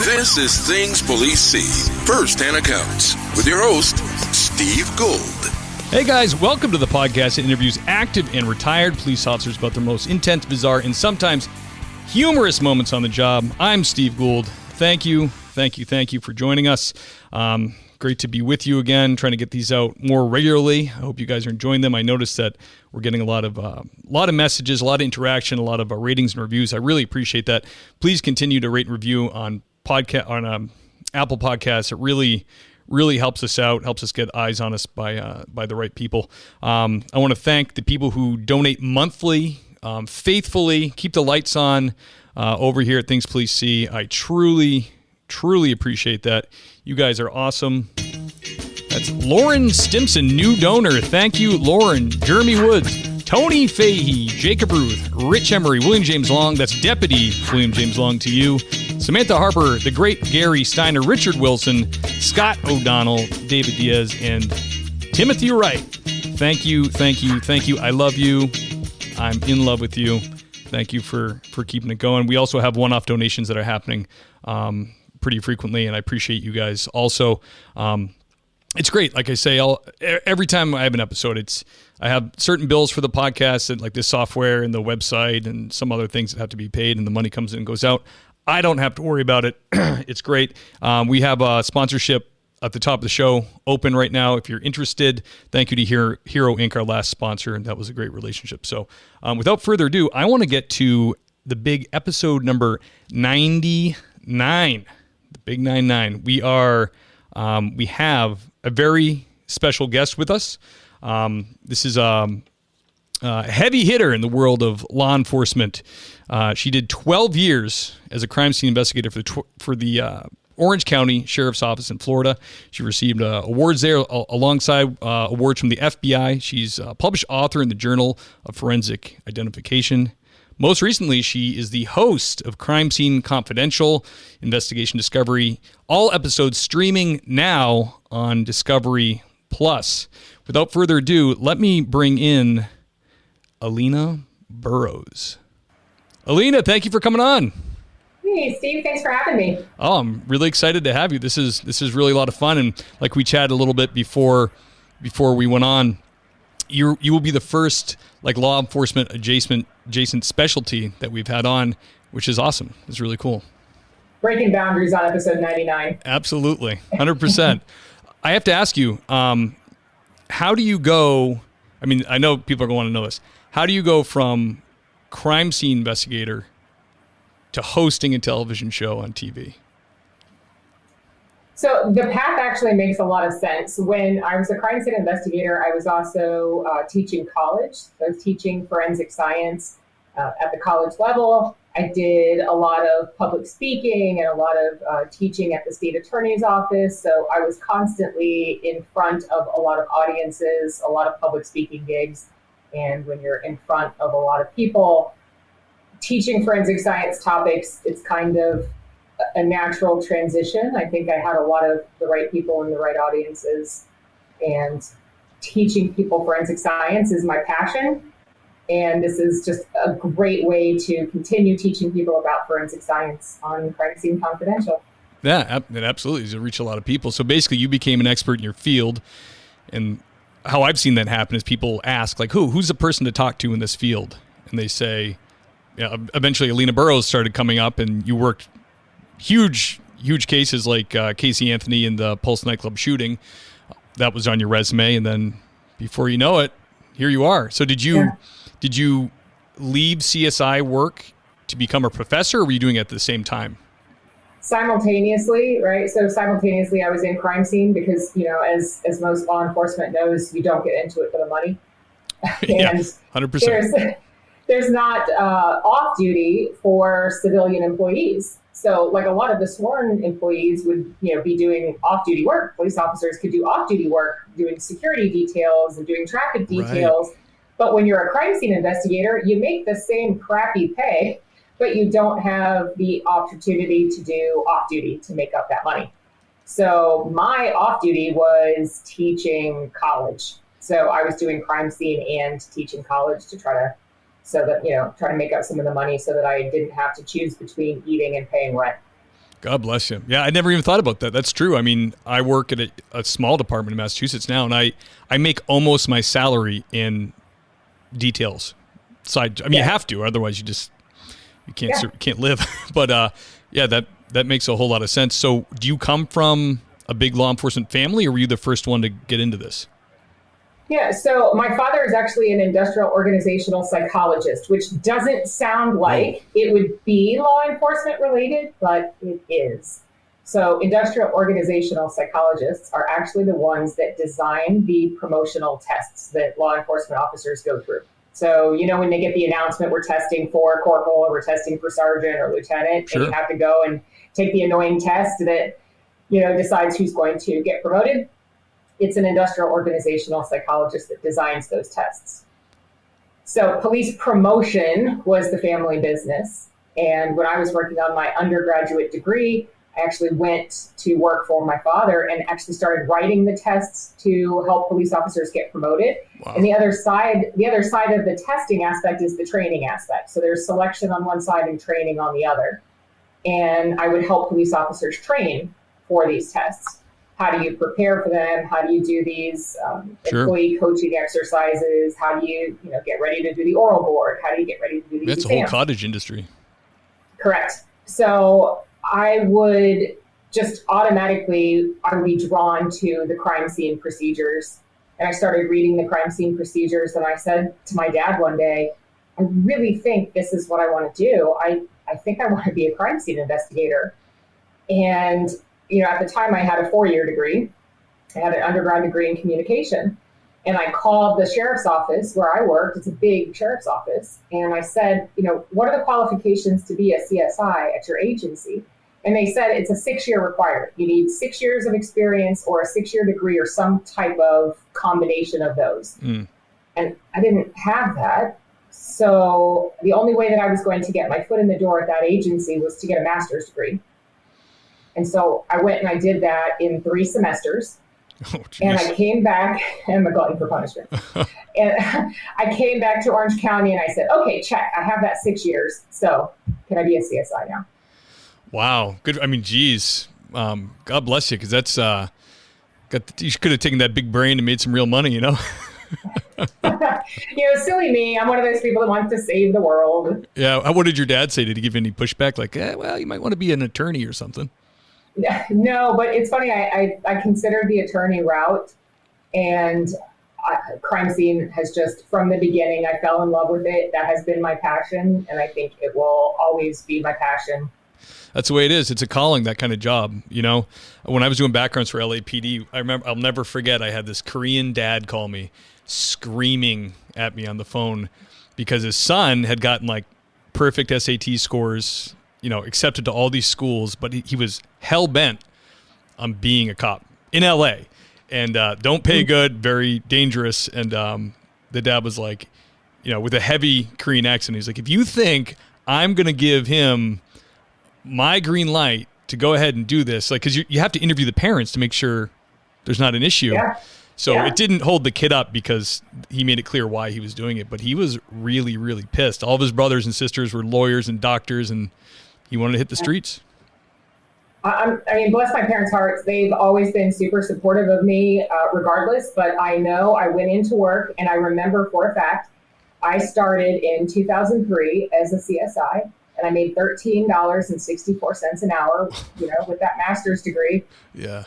This is Things Police See, First-Hand Accounts, with your host, Steve Gould. Hey guys, welcome to the podcast that interviews active and retired police officers about their most intense, bizarre, and sometimes humorous moments on the job. I'm Steve Gould. Thank you for joining us. Great to be with you again, trying to get these out more regularly. I hope you guys are enjoying them. I noticed that we're getting a lot of messages, a lot of interaction, a lot of ratings and reviews. I really appreciate that. Please continue to rate and review on Apple Podcasts. It really helps us out, helps us get eyes on us by the right people. I want to thank the people who donate monthly, faithfully, keep the lights on over here at Things Police See. I truly appreciate that. You guys are awesome. That's Lauren Stimson, new donor. Thank you, Lauren. Jeremy Woods, Tony Fahey, Jacob Ruth, Rich Emery, William James Long. That's Deputy William James Long to you. Samantha Harper, the great Gary Steiner, Richard Wilson, Scott O'Donnell, David Diaz, and Timothy Wright. Thank you. I love you. I'm in love with you. Thank you for keeping it going. We also have one-off donations that are happening pretty frequently, and I appreciate you guys also. It's great. Like I say, every time I have an episode, I have certain bills for the podcast, and like this software and the website and some other things that have to be paid, and the money comes in and goes out. I don't have to worry about it. It's great. We have a sponsorship at the top of the show open right now. If you're interested, thank you to Hero Inc., our last sponsor, and that was a great relationship. So without further ado, I want to get to the big episode number 99. The big 99. We have a very special guest with us. This is a heavy hitter in the world of law enforcement. She did 12 years as a crime scene investigator for the Orange County Sheriff's Office in Florida. She received awards there alongside awards from the FBI. She's a published author in the Journal of Forensic Identification. Most recently, she is the host of Crime Scene Confidential, Investigation Discovery, all episodes streaming now on Discovery Plus. Without further ado, let me bring in Alina Burroughs. Alina, thank you for coming on. Hey, Steve, thanks for having me. Oh, I'm really excited to have you. This is really a lot of fun, and like we chatted a little bit before we went on, you will be the first like law enforcement adjacent specialty that we've had on, which is awesome. It's really cool. Breaking boundaries on episode 99. Absolutely, 100%. I have to ask you, how do you go? I mean, I know people are going to want to know this. How do you go from crime scene investigator to hosting a television show on TV? So the path actually makes a lot of sense. When I was a crime scene investigator, I was also teaching college. So I was teaching forensic science at the college level. I did a lot of public speaking and a lot of teaching at the state attorney's office. So I was constantly in front of a lot of audiences, a lot of public speaking gigs. And when you're in front of a lot of people, teaching forensic science topics, it's kind of a natural transition. I think I had a lot of the right people in the right audiences, and teaching people forensic science is my passion. And this is just a great way to continue teaching people about forensic science on Crime Scene Confidential. Yeah, it absolutely is to reach a lot of people. So basically you became an expert in your field, and how I've seen that happen is people ask like, who's the person to talk to in this field? And they say, eventually Alina Burroughs started coming up, and you worked huge cases like Casey Anthony and the Pulse nightclub shooting. That was on your resume, and then before you know it, here you are. So did you leave CSI work to become a professor, or were you doing it at the same time? Simultaneously, right? So simultaneously, I was in crime scene because, as most law enforcement knows, you don't get into it for the money. Yeah, 100%. There's not off duty for civilian employees. So like a lot of the sworn employees would, be doing off-duty work. Police officers could do off-duty work, doing security details and doing traffic details. Right. But when you're a crime scene investigator, you make the same crappy pay, but you don't have the opportunity to do off-duty to make up that money. So my off-duty was teaching college. So I was doing crime scene and teaching college to try to make up some of the money so that I didn't have to choose between eating and paying rent. God bless you. Yeah, I never even thought about that. That's true. I mean, I work at a small department in Massachusetts now, and I make almost my salary in details. Side, I mean, you have to, otherwise you can't live. But yeah, that makes a whole lot of sense. So, do you come from a big law enforcement family, or were you the first one to get into this? Yeah, so my father is actually an industrial organizational psychologist, which doesn't sound like it would be law enforcement related, but it is. So industrial organizational psychologists are actually the ones that design the promotional tests that law enforcement officers go through. So, when they get the announcement, we're testing for corporal, or we're testing for sergeant or lieutenant, Sure. And you have to go and take the annoying test that, decides who's going to get promoted. It's an industrial organizational psychologist that designs those tests. So police promotion was the family business. And when I was working on my undergraduate degree, I actually went to work for my father and actually started writing the tests to help police officers get promoted. Wow. And the other side of the testing aspect is the training aspect. So there's selection on one side and training on the other. And I would help police officers train for these tests. How do you prepare for them? How do you do these employee coaching exercises? How do you, get ready to do the oral board? How do you get ready to do these That's exams? a whole cottage industry. Correct. So I would just automatically, I would be drawn to the crime scene procedures. And I started reading the crime scene procedures. And I said to my dad one day, I really think this is what I want to do. I think I want to be a crime scene investigator. And at the time I had a 4-year degree. I had an undergrad degree in communication. And I called the sheriff's office where I worked. It's a big sheriff's office. And I said, what are the qualifications to be a CSI at your agency? And they said it's a 6-year requirement. You need 6 years of experience or a 6-year degree or some type of combination of those. And I didn't have that. So the only way that I was going to get my foot in the door at that agency was to get a master's degree. And so I went and I did that in 3 semesters. Oh, and I came back, and I'm a glutton for punishment. And I came back to Orange County and I said, okay, check. I have that 6 years. So can I be a CSI now? Wow. Good. I mean, geez. God bless you. Cause that's, you could have taken that big brain and made some real money, Silly me. I'm one of those people that wants to save the world. Yeah. What did your dad say? Did he give any pushback? Like, well, you might want to be an attorney or something. No, but it's funny. I considered the attorney route, and crime scene has just, from the beginning, I fell in love with it. That has been my passion, and I think it will always be my passion. That's the way it is. It's a calling, that kind of job. When I was doing backgrounds for LAPD, I remember, I'll never forget, I had this Korean dad call me, screaming at me on the phone because his son had gotten like perfect SAT scores, accepted to all these schools, but he was hell bent on being a cop in LA, and don't pay good, very dangerous. And the dad was like, with a heavy Korean accent, he's like, if you think I'm going to give him my green light to go ahead and do this, like, because you have to interview the parents to make sure there's not an issue. Yeah. So it didn't hold the kid up because he made it clear why he was doing it, but he was really, really pissed. All of his brothers and sisters were lawyers and doctors, and he wanted to hit the streets. I mean, bless my parents' hearts. They've always been super supportive of me, regardless. But I know I went into work, and I remember for a fact, I started in 2003 as a CSI, and I made $13.64 an hour, with that master's degree. Yeah.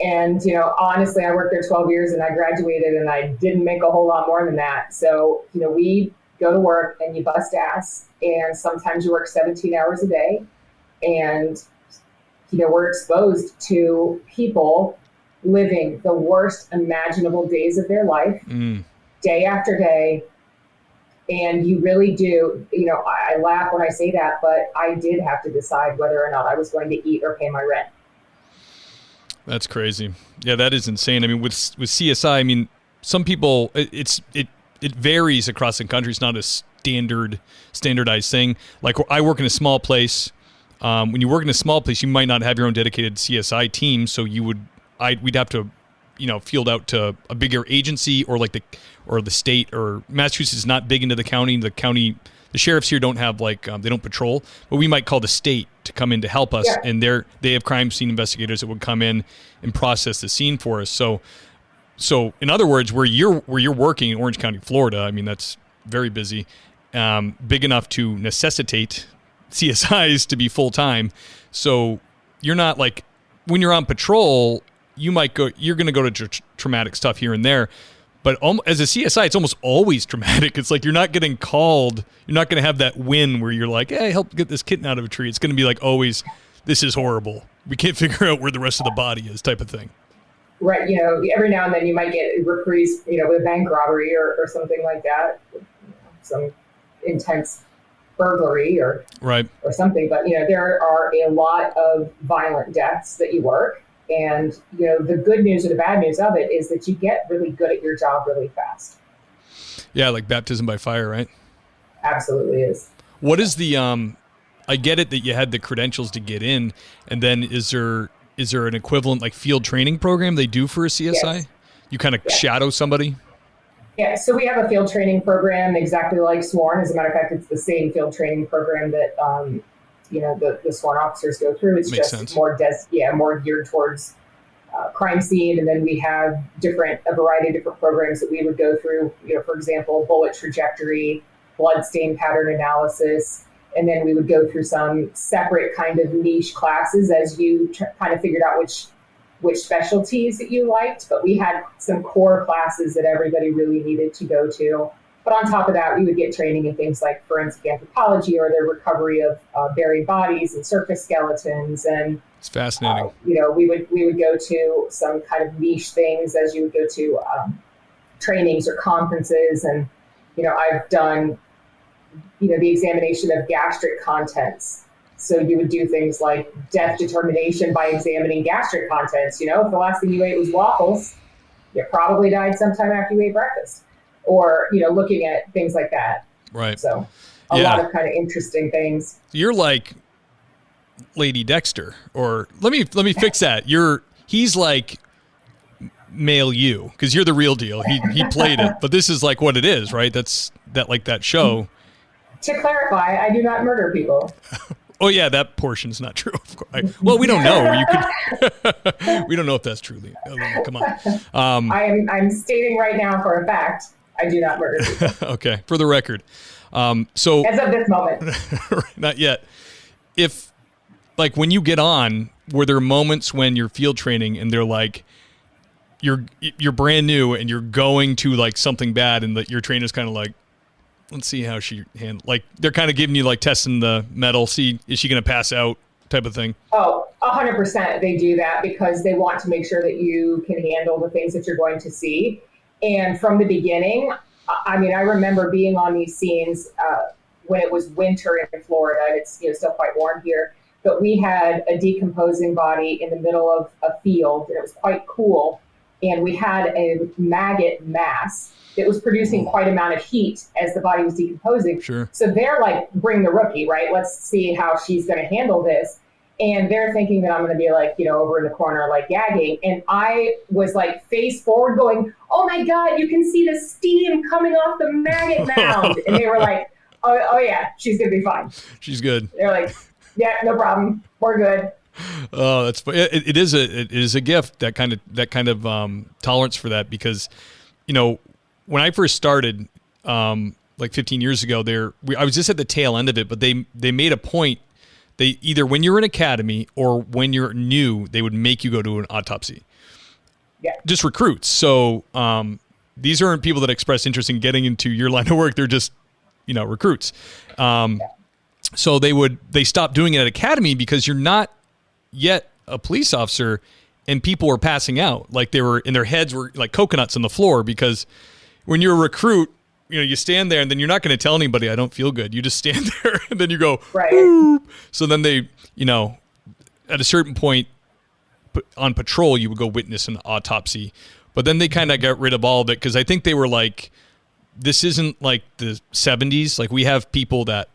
And, honestly, I worked there 12 years and I graduated and I didn't make a whole lot more than that. So, we go to work and you bust ass, and sometimes you work 17 hours a day, and, we're exposed to people living the worst imaginable days of their life, day after day. And you really do, I laugh when I say that, but I did have to decide whether or not I was going to eat or pay my rent. That's crazy. Yeah, that is insane. I mean, with CSI, some people, it varies across the country. It's not a standardized thing. Like, I work in a small place. When you work in a small place, you might not have your own dedicated CSI team, so we'd have to, field out to a bigger agency or the state, or Massachusetts is not big into the county. The the sheriffs here don't have they don't patrol, but we might call the state to come in to help us, and they have crime scene investigators that would come in and process the scene for us. So in other words, where you're working in Orange County, Florida, I mean that's very busy, big enough to necessitate CSIs to be full time. So you're not like when you're on patrol, you're going to go to traumatic stuff here and there. But as a CSI, it's almost always traumatic. It's like you're not getting called. You're not going to have that win where you're like, hey, help get this kitten out of a tree. It's going to be like always, this is horrible. We can't figure out where the rest of the body is type of thing. Right. Every now and then you might get reprise, with a bank robbery or something like that. Some intense burglary or something. But, there are a lot of violent deaths that you work. And, the good news or the bad news of it is that you get really good at your job really fast. Yeah, like baptism by fire, right? Absolutely is. What is the, I get it that you had the credentials to get in, and then is there an equivalent like field training program they do for a CSI? Yes. You kind of shadow somebody? Yeah, so we have a field training program exactly like SWORN. As a matter of fact, it's the same field training program that, the SWORN officers go through. It's Makes just sense. more geared towards crime scene. And then we have a variety of different programs that we would go through, for example, bullet trajectory, blood stain pattern analysis. And then we would go through some separate kind of niche classes as you kind of figured out which specialties that you liked. But we had some core classes that everybody really needed to go to. But on top of that, we would get training in things like forensic anthropology or the recovery of buried bodies and surface skeletons. And it's fascinating. We would go to some kind of niche things as you would go to trainings or conferences. And, I've done, the examination of gastric contents. So you would do things like death determination by examining gastric contents. If the last thing you ate was waffles, you probably died sometime after you ate breakfast. Or, looking at things like that. Right. So a lot of kind of interesting things. You're like Lady Dexter, or let me fix that. He's like male you, because you're the real deal. He played it, but this is like what it is, right? That's that show. To clarify, I do not murder people. Oh yeah, that portion's not true. Of course. Well, we don't know. You could. We don't know if that's true. Come on. I'm stating right now for a fact, I do not murder people. Okay, for the record. So as of this moment, not yet. If like when you get on, were there moments when you're field training and they're like, you're brand new and you're going to like something bad, and that your trainer's kind of like, let's see how she handle. Like they're kind of giving you like testing the metal, see is she going to pass out type of thing. Oh, 100% they do that because they want to make sure that you can handle the things that you're going to see. And from the beginning, I remember being on these scenes when it was winter in Florida, and it's still quite warm here. But we had a decomposing body in the middle of a field, and it was quite cool. And we had a maggot mass that was producing quite amount of heat as the body was decomposing. Sure. So they're like, bring the rookie, right? Let's see how she's going to handle this. And they're thinking that I'm going to be like, over in the corner, like gagging. And I was like face forward going, oh my God, you can see the steam coming off the maggot mound. And they were like, oh yeah, she's going to be fine. She's good. They're like, yeah, no problem. We're good. Oh, that's it is a gift, that kind of tolerance for that, because, when I first started, like 15 years ago, I was just at the tail end of it, but they made a point. They either when you're in academy or when you're new, they would make you go to an autopsy. Yeah. Just recruits. So these aren't people that express interest in getting into your line of work. They're just, recruits. So they stopped doing it at academy because you're not yet a police officer, and people were passing out. Like they were, in their heads were like coconuts on the floor, because when you're a recruit, you stand there and then you're not going to tell anybody, I don't feel good. You just stand there and then you go, right. Whoop. So then they, at a certain point on patrol, you would go witness an autopsy. But then they kind of got rid of all of it, because I think they were like, this isn't like the 70s. Like we have people that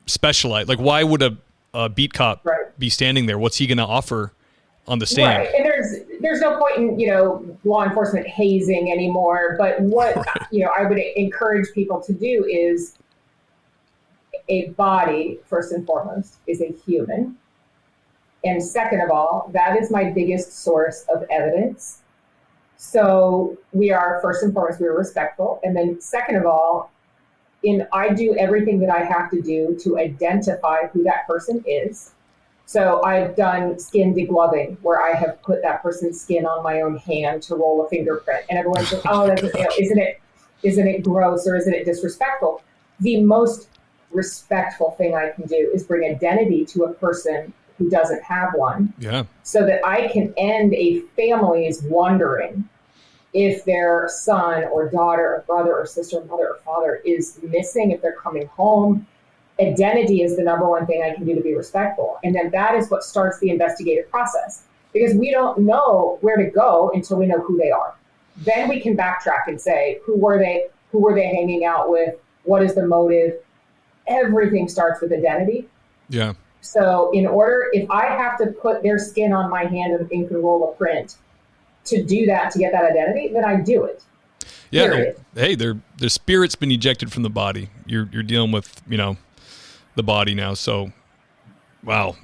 specialize. Like why would a beat cop be standing there? What's he going to offer on the stand? Right. And there's no point in, law enforcement hazing anymore. But what, I would encourage people to do is a body, first and foremost, is a human. And second of all, that is my biggest source of evidence. So we are, first and foremost, we are respectful. And then second of all, I do everything that I have to do to identify who that person is. So I've done skin degloving, where I have put that person's skin on my own hand to roll a fingerprint. And everyone's like, oh, isn't it gross, or isn't it disrespectful? The most respectful thing I can do is bring identity to a person who doesn't have one. Yeah. So that I can end a family's wondering if their son or daughter or brother or sister, mother or father is missing, if they're coming home. Identity is the number one thing I can do to be respectful. And then that is what starts the investigative process, because we don't know where to go until we know who they are. Then we can backtrack and say, who were they hanging out with? What is the motive? Everything starts with identity. Yeah. So if I have to put their skin on my hand and can roll a print to do that, to get that identity, then I do it. Yeah. Hey, their spirit's been ejected from the body. You're dealing with, the body now. So, wow.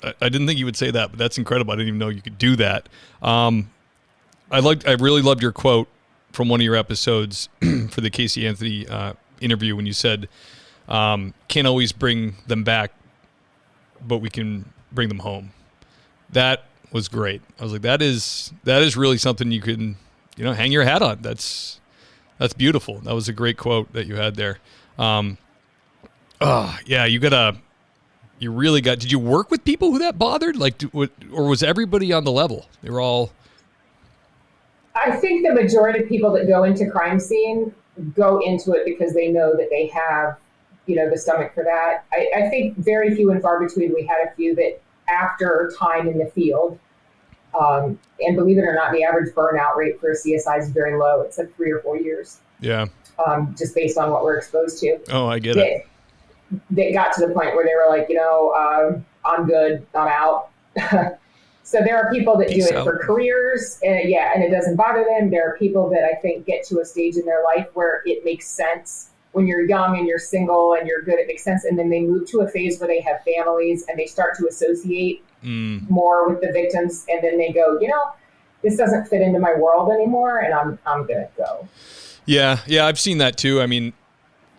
I didn't think you would say that, but that's incredible. I didn't even know you could do that. I really loved your quote from one of your episodes for the Casey Anthony interview, when you said, can't always bring them back, but we can bring them home. That was great. I was like, that is really something you can, hang your hat on. That's beautiful. That was a great quote that you had there. You really got, did you work with people who that bothered? Or was everybody on the level? They were all. I think the majority of people that go into crime scene go into it because they know that they have, the stomach for that. I think very few and far between. We had a few that after time in the field, and believe it or not, the average burnout rate for a CSI is very low. It's like 3 or 4 years. Yeah. Just based on what we're exposed to. Oh, I get it. They got to the point where they were like, I'm good, I'm out. So there are people that Peace do it out. for careers, and it doesn't bother them. There are people that I think get to a stage in their life where it makes sense. When you're young and you're single and you're good, it makes sense. And then they move to a phase where they have families and they start to associate more with the victims. And then they go, this doesn't fit into my world anymore, and I'm going to go. Yeah, I've seen that too. I mean,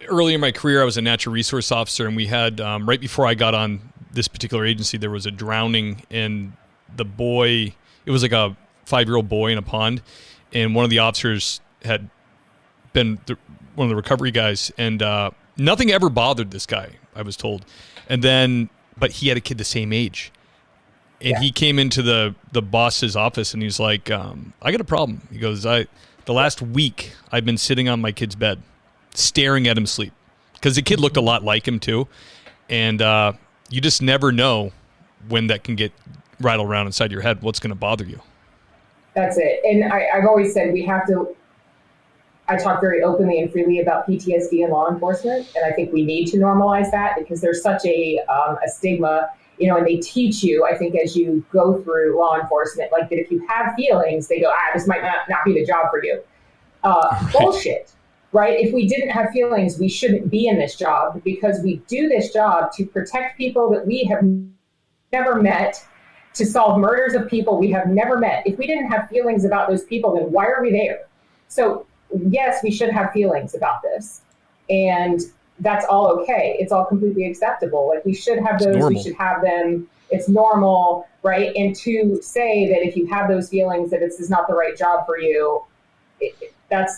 early in my career, I was a natural resource officer, and we had, right before I got on this particular agency, there was a drowning, and the boy, it was like a 5-year-old boy in a pond, and one of the officers had been one of the recovery guys, and nothing ever bothered this guy, I was told. And then, but he had a kid the same age. And he came into the boss's office, and he's like, I got a problem. He goes, the last week, I've been sitting on my kid's bed, staring at him sleep. Because the kid looked a lot like him, too. And you just never know when that can get rattled around inside your head, what's going to bother you. That's it. And I've always said I talk very openly and freely about PTSD in law enforcement. And I think we need to normalize that, because there's such a stigma, and they teach you, I think, as you go through law enforcement, like that if you have feelings, they go, this might not be the job for you. Right. Bullshit, right? If we didn't have feelings, we shouldn't be in this job, because we do this job to protect people that we have never met, to solve murders of people we have never met. If we didn't have feelings about those people, then why are we there? So yes, we should have feelings about this. And that's all okay. It's all completely acceptable. Like, we should have those, we should have them. It's normal, right? And to say that if you have those feelings that this is not the right job for you, that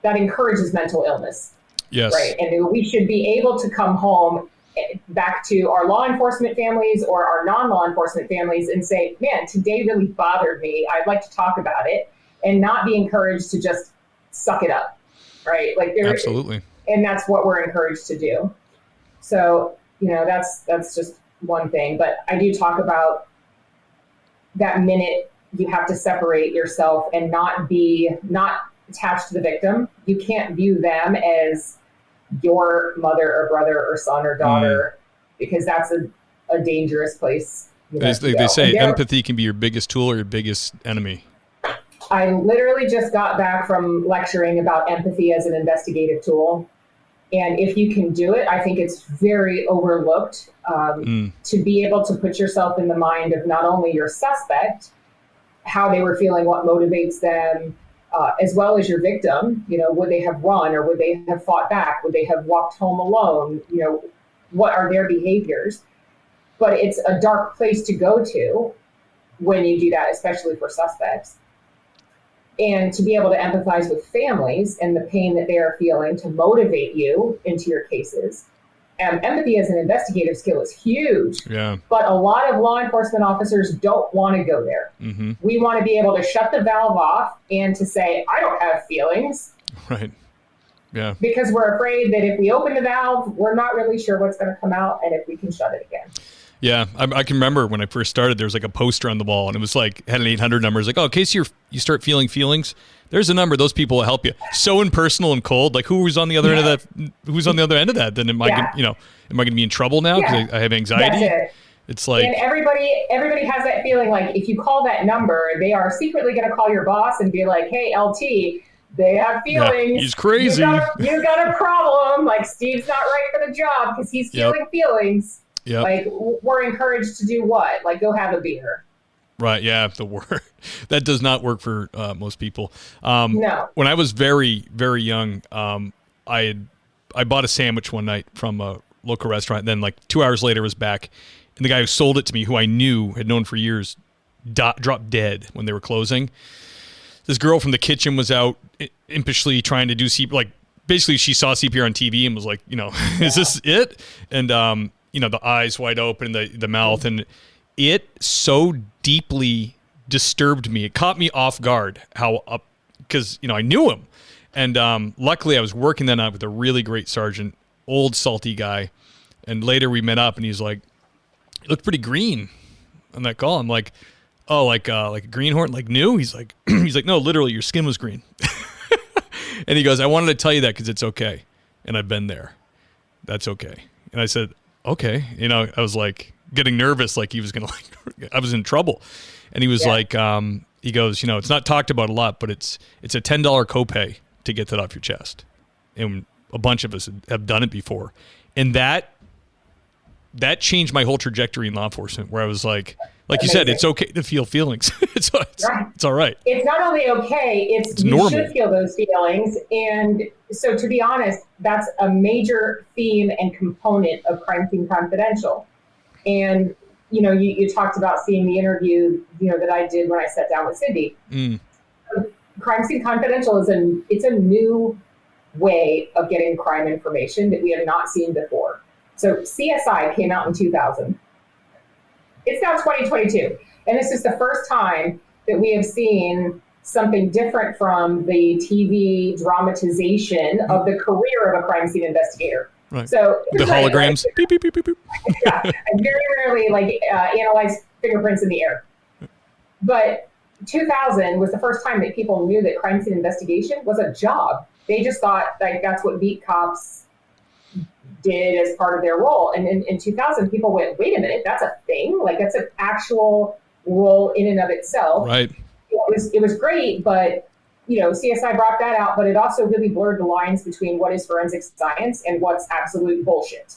encourages mental illness. Yes. Right. And we should be able to come home back to our law enforcement families or our non-law enforcement families and say, man, today really bothered me. I'd like to talk about it, and not be encouraged to just suck it up. Right. Absolutely. And that's what we're encouraged to do. So, that's just one thing. But I do talk about that minute you have to separate yourself and not attached to the victim. You can't view them as your mother or brother or son or daughter, because that's a dangerous place. They say empathy can be your biggest tool or your biggest enemy. I literally just got back from lecturing about empathy as an investigative tool. And if you can do it, I think it's very overlooked to be able to put yourself in the mind of not only your suspect, how they were feeling, what motivates them, as well as your victim. Would they have run, or would they have fought back? Would they have walked home alone? What are their behaviors? But it's a dark place to go to when you do that, especially for suspects. And to be able to empathize with families and the pain that they are feeling to motivate you into your cases. Empathy as an investigative skill is huge. Yeah. But a lot of law enforcement officers don't want to go there. Mm-hmm. We want to be able to shut the valve off and to say, I don't have feelings. Right. Yeah. Because we're afraid that if we open the valve, we're not really sure what's going to come out and if we can shut it again. Yeah, I can remember when I first started, there was like a poster on the wall, and it was like, had an 800 number. It's like, oh, in case you start feeling feelings, there's a number. Those people will help you. So impersonal and cold. Like, who's on the other end of that? Who's on the other end of that? Then am I going to be in trouble now because I have anxiety? That's it. It's like, and everybody has that feeling like if you call that number, they are secretly going to call your boss and be like, hey, LT, they have feelings. Yeah, he's crazy. You got a problem. Like, Steve's not right for the job because he's feeling feelings. Yep. Like, we're encouraged to do what? Like, go have a beer. Right. Yeah. The word that does not work for most people. No. When I was very, very young, I bought a sandwich one night from a local restaurant. And then like 2 hours later, was back, and the guy who sold it to me, who I had known for years, dropped dead when they were closing. This girl from the kitchen was out impishly trying to do CPR. Like, basically, she saw CPR on TV and was like, is this it? And the eyes wide open, the mouth, and it so deeply disturbed me. It caught me off guard because I knew him. And luckily I was working that night with a really great sergeant, old salty guy. And later we met up and he's like, you looked pretty green on that call. I'm like, oh, like a greenhorn, like new? He's like, no, literally your skin was green. And he goes, I wanted to tell you that because it's okay. And I've been there. That's okay. And I said, okay. I was like getting nervous, like he was going to I was in trouble. And he was like, he goes, it's not talked about a lot, but it's a $10 copay to get that off your chest. And a bunch of us have done it before. And that changed my whole trajectory in law enforcement, where I was like you said, it's okay to feel feelings. It's all right. It's not only okay, it's you normal. Should feel those feelings. And so, to be honest, that's a major theme and component of Crime Scene Confidential. And, you talked about seeing the interview, that I did when I sat down with Cindy. Crime Scene Confidential it's a new way of getting crime information that we have not seen before. So CSI came out in 2000. It's now 2022. And this is the first time that we have seen something different from the TV dramatization of the career of a crime scene investigator. Right. So the holograms. Beep, beep, beep, beep, beep. Yeah, I very rarely analyze fingerprints in the air. But 2000 was the first time that people knew that crime scene investigation was a job. They just thought that's what beat cops did as part of their role. And in 2000, people went, wait a minute, that's a thing? Like, that's an actual role in and of itself. Right. It was great, but, CSI brought that out, but it also really blurred the lines between what is forensic science and what's absolute bullshit,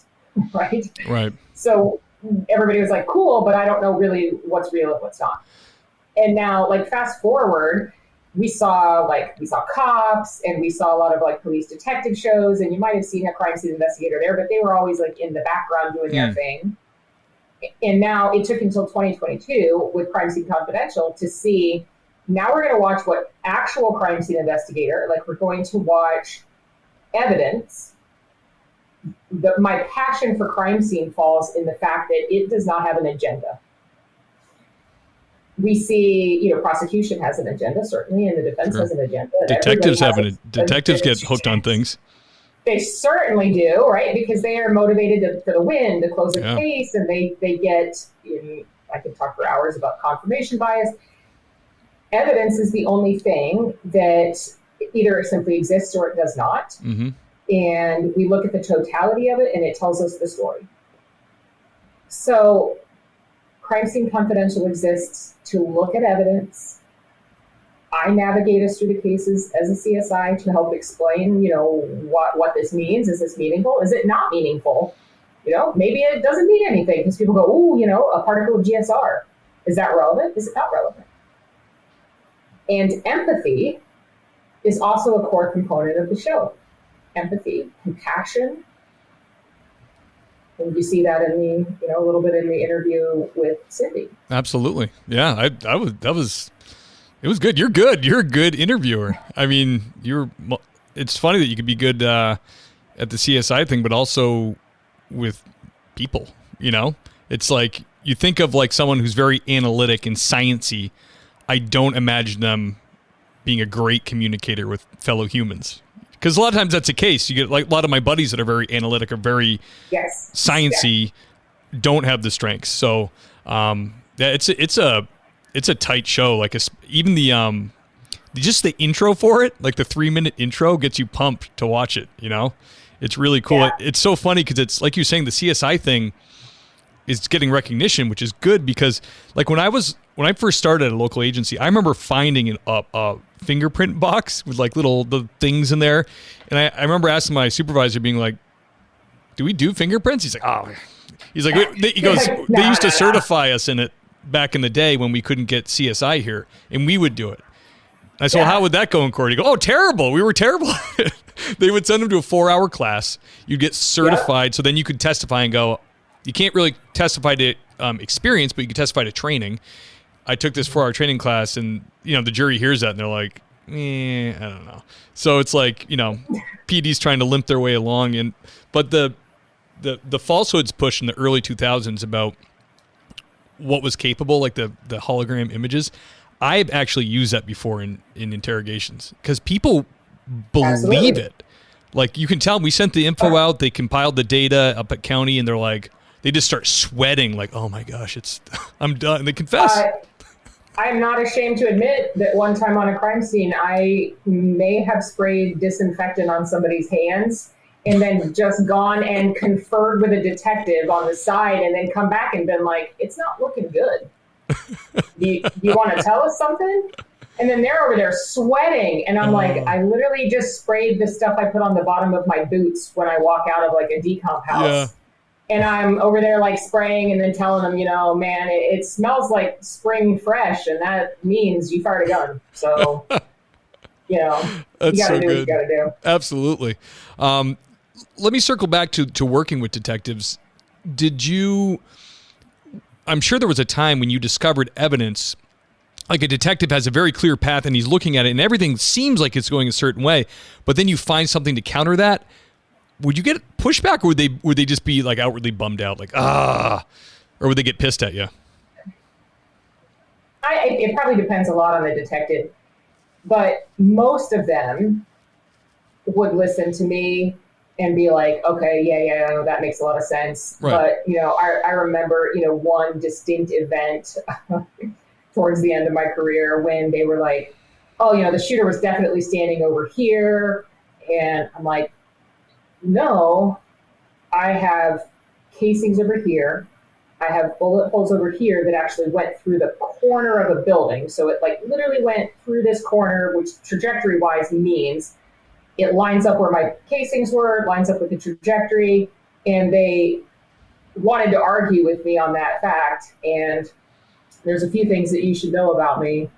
right? Right. So everybody was like, cool, but I don't know really what's real and what's not. And now, fast forward, we saw cops, and we saw a lot of police detective shows, and you might have seen a crime scene investigator there, but they were always in the background doing their thing. And now it took until 2022 with Crime Scene Confidential to see, now we're going to watch what actual crime scene investigator, we're going to watch evidence. My passion for crime scene falls in the fact that it does not have an agenda. We see, prosecution has an agenda, certainly, and the defense has an agenda. Detectives get hooked on things. They certainly do, right? Because they are motivated for the win, to close a case, and they get, I could talk for hours about confirmation bias. Evidence is the only thing that either it simply exists or it does not. Mm-hmm. And we look at the totality of it, and it tells us the story. So Crime Scene Confidential exists to look at evidence, I navigate us through the cases as a CSI to help explain, what this means. Is this meaningful? Is it not meaningful? Maybe it doesn't mean anything because people go, ooh, a particle of GSR. Is that relevant? Is it not relevant? And empathy is also a core component of the show. Empathy, compassion. And you see that in a little bit in the interview with Cindy. Absolutely. Yeah, it was good. You're good. You're a good interviewer. I mean, it's funny that you could be good at the CSI thing, but also with people, It's like, you think of like someone who's very analytic and sciencey. I don't imagine them being a great communicator with fellow humans. Because a lot of times that's the case. You get like a lot of my buddies that are very analytic or very sciencey don't have the strengths. So it's a tight show. Like even the just the intro for it, like the 3-minute intro gets you pumped to watch it. It's really cool. Yeah. It's so funny because it's like you're saying, the CSI thing is getting recognition, which is good because like when I first started at a local agency, I remember finding a fingerprint box with like the things in there. And I remember asking my supervisor being like, do we do fingerprints? He's like, he goes, they used to certify us in it back in the day when we couldn't get CSI here and we would do it. I said, well, how would that go in court? He go, oh, terrible. We were terrible. They would send them to a 4-hour class. You'd get certified. So then you could testify and go, you can't really testify to experience, but you can testify to training. I took this 4-hour training class and, the jury hears that and they're like, I don't know. So it's like, PD's trying to limp their way along. But the falsehoods push in the early 2000s about what was capable, like the hologram images, I've actually used that before in interrogations because people believe it. Like you can tell we sent the info out, they compiled the data up at county and they're like, they just start sweating like, oh my gosh, I'm done. And they confess. I'm not ashamed to admit that one time on a crime scene, I may have sprayed disinfectant on somebody's hands and then just gone and conferred with a detective on the side and then come back and been like, it's not looking good. Do you want to tell us something? And then they're over there sweating. And I'm like, I literally just sprayed the stuff I put on the bottom of my boots when I walk out of like a decomp house. Yeah. And I'm over there like spraying and then telling them, man, it smells like spring fresh. And that means you fired a gun. So, you got to do what you got to do. Absolutely. Let me circle back to working with detectives. I'm sure there was a time when you discovered evidence, like a detective has a very clear path and he's looking at it and everything seems like it's going a certain way, but then you find something to counter that. Would you get pushback or would they just be like outwardly bummed out, like, or would they get pissed at you? It probably depends a lot on the detective, but most of them would listen to me and be like, okay, yeah, that makes a lot of sense. Right. But, I remember, one distinct event towards the end of my career when they were like, oh, the shooter was definitely standing over here. And I'm like, no, I have casings over here. I have bullet holes over here that actually went through the corner of a building. So it like literally went through this corner, which trajectory wise means it lines up where my casings were, lines up with the trajectory. And they wanted to argue with me on that fact. And there's a few things that you should know about me.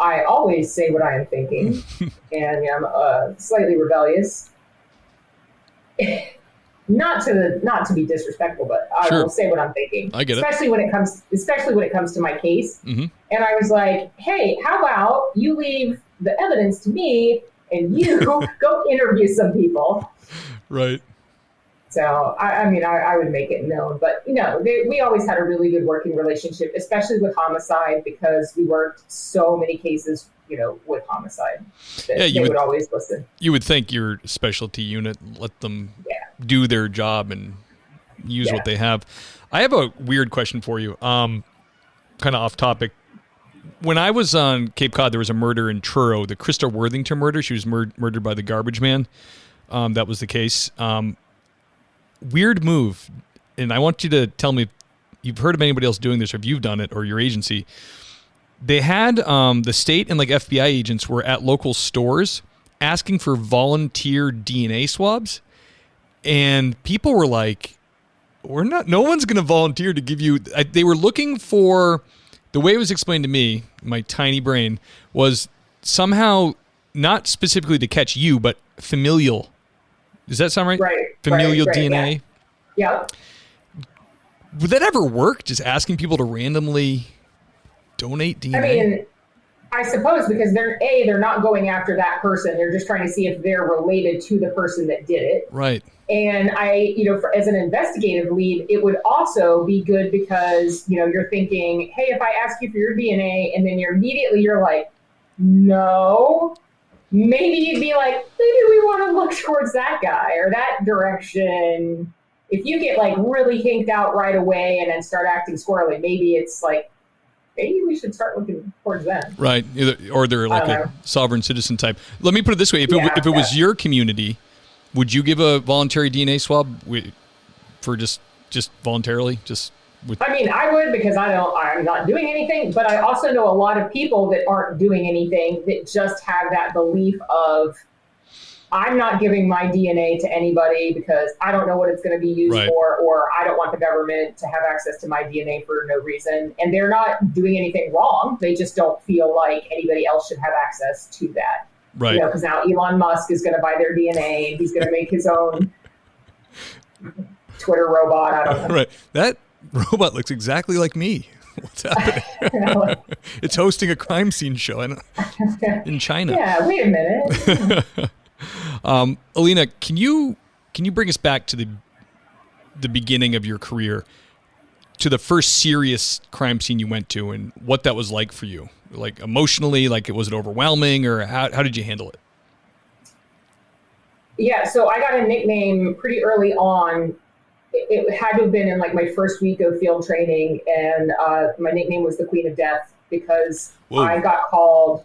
I always say what I am thinking, and I'm slightly rebellious. Not to be disrespectful, but I will say what I'm thinking. I get especially when it comes to my case. Mm-hmm. And I was like, hey, how about you leave the evidence to me and you go interview some people. Right. So, I would make it known. But, we always had a really good working relationship, especially with homicide, because we worked so many cases, with homicide. They would always listen. You would think your specialty unit, let them do their job and use what they have. I have a weird question for you, kind of off topic. When I was on Cape Cod, there was a murder in Truro, the Krista Worthington murder. She was murdered by the garbage man. That was the case. Weird move, and I want you to tell me if you've heard of anybody else doing this or if you've done it or your agency. They had the state and like FBI agents were at local stores asking for volunteer DNA swabs, and people were like, no one's going to volunteer to give you. They were looking for, the way it was explained to me, my tiny brain, was somehow not specifically to catch you, but familial. Does that sound right? Right. Familial DNA. Yeah. Would that ever work? Just asking people to randomly donate DNA? I mean, I suppose because they're not going after that person. They're just trying to see if they're related to the person that did it. Right. And as an investigative lead, it would also be good because, you're thinking, hey, if I ask you for your DNA and then you're like, no, maybe you'd be like, maybe we want to look towards that guy or that direction. If you get like really hinked out right away and then start acting squirrely, maybe it's like, maybe we should start looking towards them. Right. Or they're like a sovereign citizen type. Let me put it this way. If it was your community, would you give a voluntary DNA swab for just voluntarily? I would, because I'm not doing anything, but I also know a lot of people that aren't doing anything that just have that belief of, I'm not giving my DNA to anybody because I don't know what it's going to be used for, or I don't want the government to have access to my DNA for no reason. And they're not doing anything wrong. They just don't feel like anybody else should have access to that. Right. Because now Elon Musk is going to buy their DNA and he's going to make his own Twitter robot. I don't know. Right. That robot looks exactly like me. What's happening? It's hosting a crime scene show in China. Yeah, wait a minute. Alina, can you bring us back to the beginning of your career, to the first serious crime scene you went to, and what that was like for you? Like emotionally, was it overwhelming, or how did you handle it? Yeah, so I got a nickname pretty early on. It had to have been in like my first week of field training, and my nickname was the Queen of Death because I got called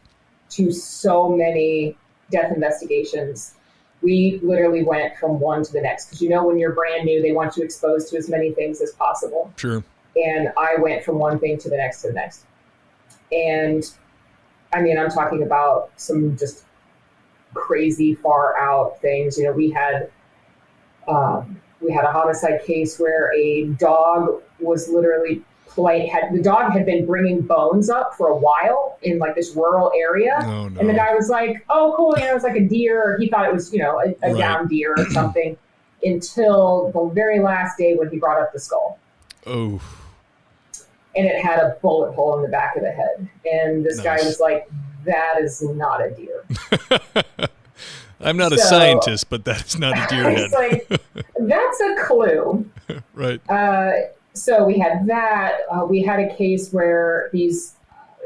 to so many death investigations. We literally went from one to the next because when you're brand new, they want you exposed to as many things as possible. Sure. And I went from one thing to the next to the next. And I mean, I'm talking about some just crazy far out things. We had a homicide case where a dog was literally the dog had been bringing bones up for a while in like this rural area. Oh, no. And the guy was like, oh, cool. It was like a deer. Or he thought it was, a down deer or something until the very last day when he brought up the skull. Oh. And it had a bullet hole in the back of the head. And this guy was like, that is not a deer. I'm not a scientist, but that is not a deer head. It's like, that's a clue. Right. So we had that. We had a case where it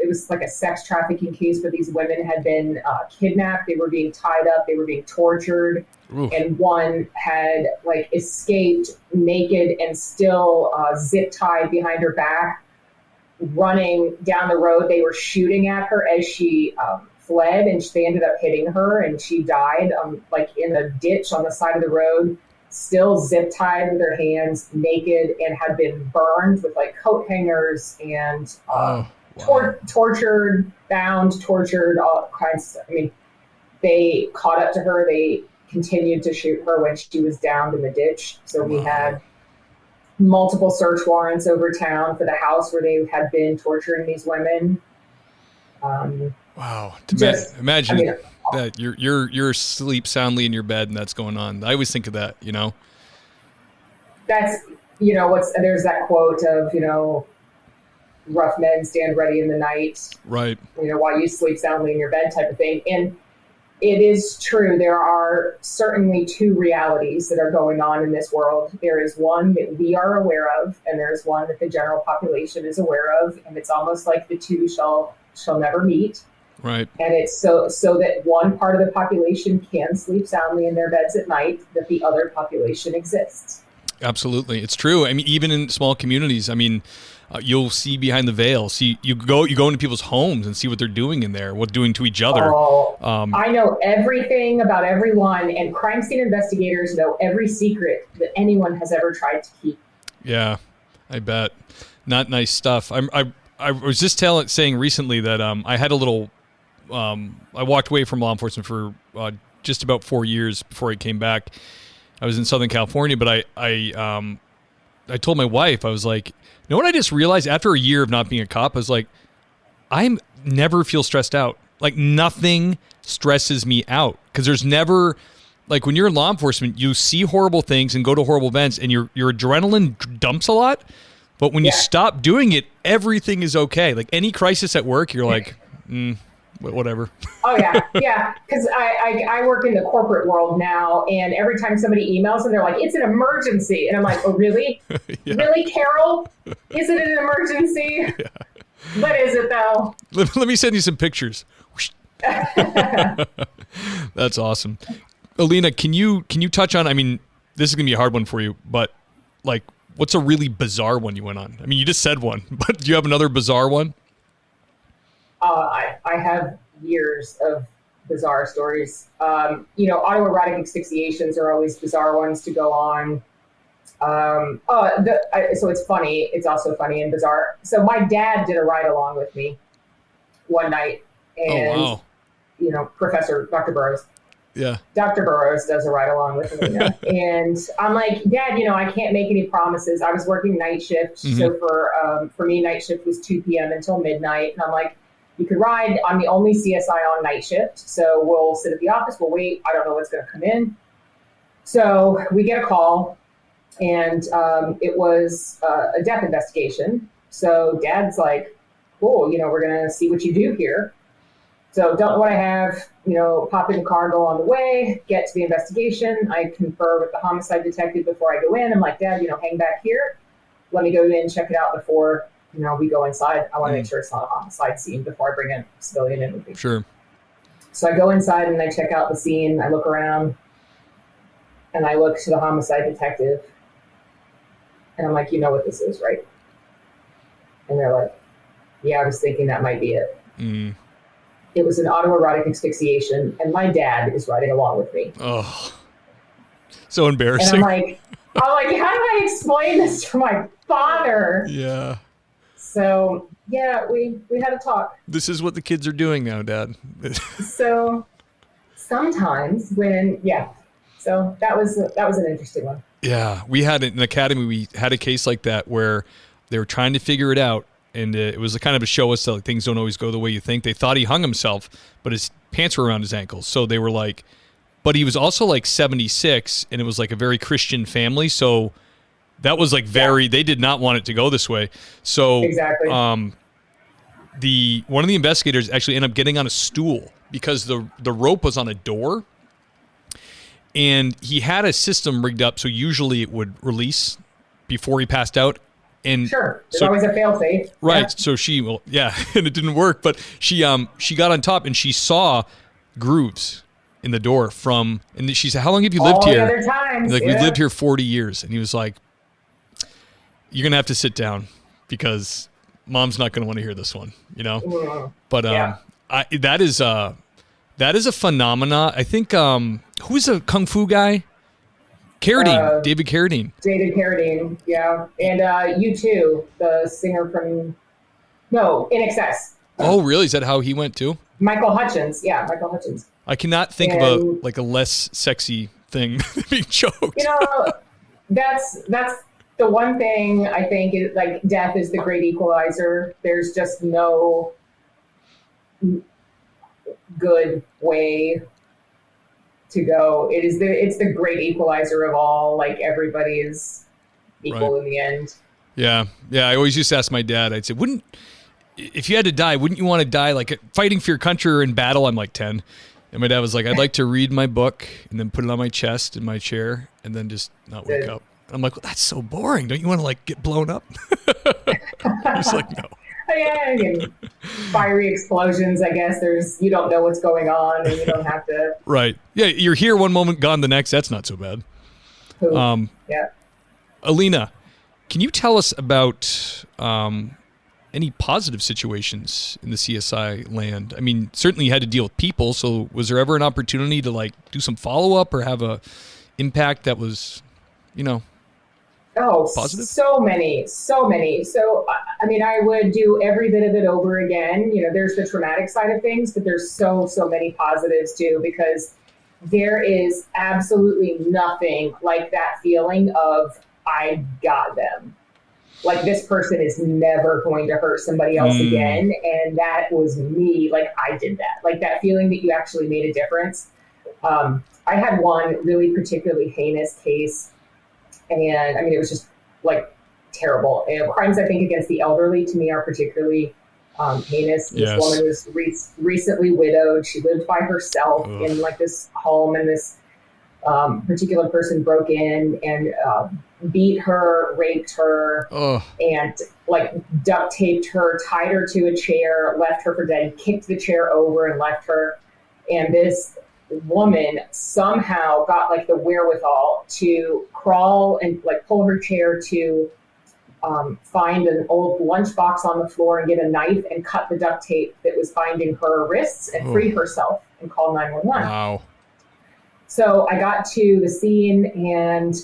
was like a sex trafficking case where these women had been kidnapped. They were being tied up. They were being tortured. Ooh. And one had escaped naked and still zip tied behind her back, running down the road. They were shooting at her as she fled, and they ended up hitting her, and she died in a ditch on the side of the road, still zip tied with her hands, naked, and had been burned with coat hangers and tortured, bound, tortured, all kinds of stuff. I mean, they caught up to her. They continued to shoot her when she was downed in the ditch. So we had multiple search warrants over town for the house where they had been torturing these women. Wow! Imagine that you're asleep soundly in your bed and that's going on. I always think of that. That's there's that quote of rough men stand ready in the night. Right. While you sleep soundly in your bed, type of thing. And it is true. There are certainly two realities that are going on in this world. There is one that we are aware of, and there's one that the general population is aware of, and it's almost like the two shall never meet. Right. And it's so that one part of the population can sleep soundly in their beds at night, that the other population exists. Absolutely. It's true. I mean, even in small communities, you'll see behind the veil. You go into people's homes and see what they're doing in there, what they're doing to each other. I know everything about everyone, and crime scene investigators know every secret that anyone has ever tried to keep. Yeah, I bet. Not nice stuff. I I was just saying recently that I had a little. I walked away from law enforcement for just about 4 years before I came back. I was in Southern California, but I told my wife, I was like, you know what I just realized after a year of not being a cop? I was like, I never feel stressed out. Like nothing stresses me out because there's never, like when you're in law enforcement, you see horrible things and go to horrible events and your adrenaline dumps a lot. But when you stop doing it, everything is okay. Like any crisis at work, you're like, whatever. Oh yeah. Yeah. Cause I work in the corporate world now, and every time somebody emails and they're like, it's an emergency. And I'm like, oh really? Really, Carol? Is it an emergency? Yeah. What is it though? Let me send you some pictures. That's awesome. Alina, can you touch on, I mean, this is going to be a hard one for you, but like, what's a really bizarre one you went on? I mean, you just said one, but do you have another bizarre one? I have years of bizarre stories. Autoerotic asphyxiations are always bizarre ones to go on. So it's funny. It's also funny and bizarre. So my dad did a ride along with me one night, and Professor Dr. Burroughs. Yeah. Dr. Burroughs does a ride along with me, and I'm like, Dad, I can't make any promises. I was working night shift, so for me, night shift was 2 p.m. until midnight, and I'm like, you could ride. I'm the only CSI on night shift, so we'll sit at the office. We'll wait. I don't know what's going to come in. So we get a call. And it was a death investigation. So Dad's like, cool, we're going to see what you do here. So don't know what I have, pop in the car, go on the way, get to the investigation. I confer with the homicide detective before I go in. I'm like, Dad, hang back here. Let me go in and check it out before, we go inside. I want to make sure it's not a homicide scene before I bring a civilian in with me. Sure. So I go inside and I check out the scene. I look around and I look to the homicide detective. And I'm like, you know what this is, right? And they're like, yeah, I was thinking that might be it. Mm. It was an autoerotic asphyxiation, and my dad is riding along with me. Oh, so embarrassing. And I'm like, how do I explain this to my father? Yeah. So, yeah, we had a talk. This is what the kids are doing now, Dad. So sometimes so that was an interesting one. Yeah, we had in the academy, we had a case like that where they were trying to figure it out, and it was kind of a show us that like, things don't always go the way you think. They thought he hung himself, but his pants were around his ankles. So they were like, but he was also like 76, and it was like a very Christian family. So that was like they did not want it to go this way. So exactly. One of the investigators actually ended up getting on a stool because the rope was on a door. And he had a system rigged up so usually it would release before he passed out. And sure, there's always a fail-safe. Right. So and it didn't work. But she got on top and she saw grooves in the door and she said, how long have you lived here? All the other times. Like, we've lived here 40 years. And he was like, you're going to have to sit down because Mom's not going to want to hear this one, But that is a phenomena. I think, who's a Kung Fu guy? Carradine, David Carradine. David Carradine, yeah. And U2, the singer from, In Excess. Oh, really? Is that how he went too? Michael Hutchins. I cannot think of a less sexy thing being choked. That's the one thing I think is like death is the great equalizer. There's just no good way to go. It's the great equalizer of all. Like everybody is equal in the end. Yeah. I always used to ask my dad. I'd say, if you had to die, wouldn't you want to die like fighting for your country or in battle? I'm like 10, and my dad was like, I'd like to read my book and then put it on my chest in my chair and then just not wake up. And I'm like, well, that's so boring. Don't you want to like get blown up? He's like, no. Yeah, and fiery explosions, I guess. You don't know what's going on and you don't have to. Right. Yeah, you're here one moment, gone the next. That's not so bad. Yeah. Alina, can you tell us about any positive situations in the CSI land? I mean, certainly you had to deal with people, so was there ever an opportunity to like do some follow-up or have a impact that was, Oh, positive? so many, so many. So, I mean, I would do every bit of it over again. You know, there's the traumatic side of things, but there's so many positives too, because there is absolutely nothing like that feeling of, I got them. Like, this person is never going to hurt somebody else again. And that was me. Like, I did that. Like, that feeling that you actually made a difference. I had one really particularly heinous case. And I mean, it was just like terrible. And crimes, I think, against the elderly to me are particularly heinous. This woman was recently widowed. She lived by herself in like this home, and this particular person broke in and beat her, raped her, and like duct taped her, tied her to a chair, left her for dead, kicked the chair over and left her. And this woman somehow got like the wherewithal to crawl and like pull her chair to find an old lunchbox on the floor and get a knife and cut the duct tape that was binding her wrists and free herself and call 911. Wow. So I got to the scene, and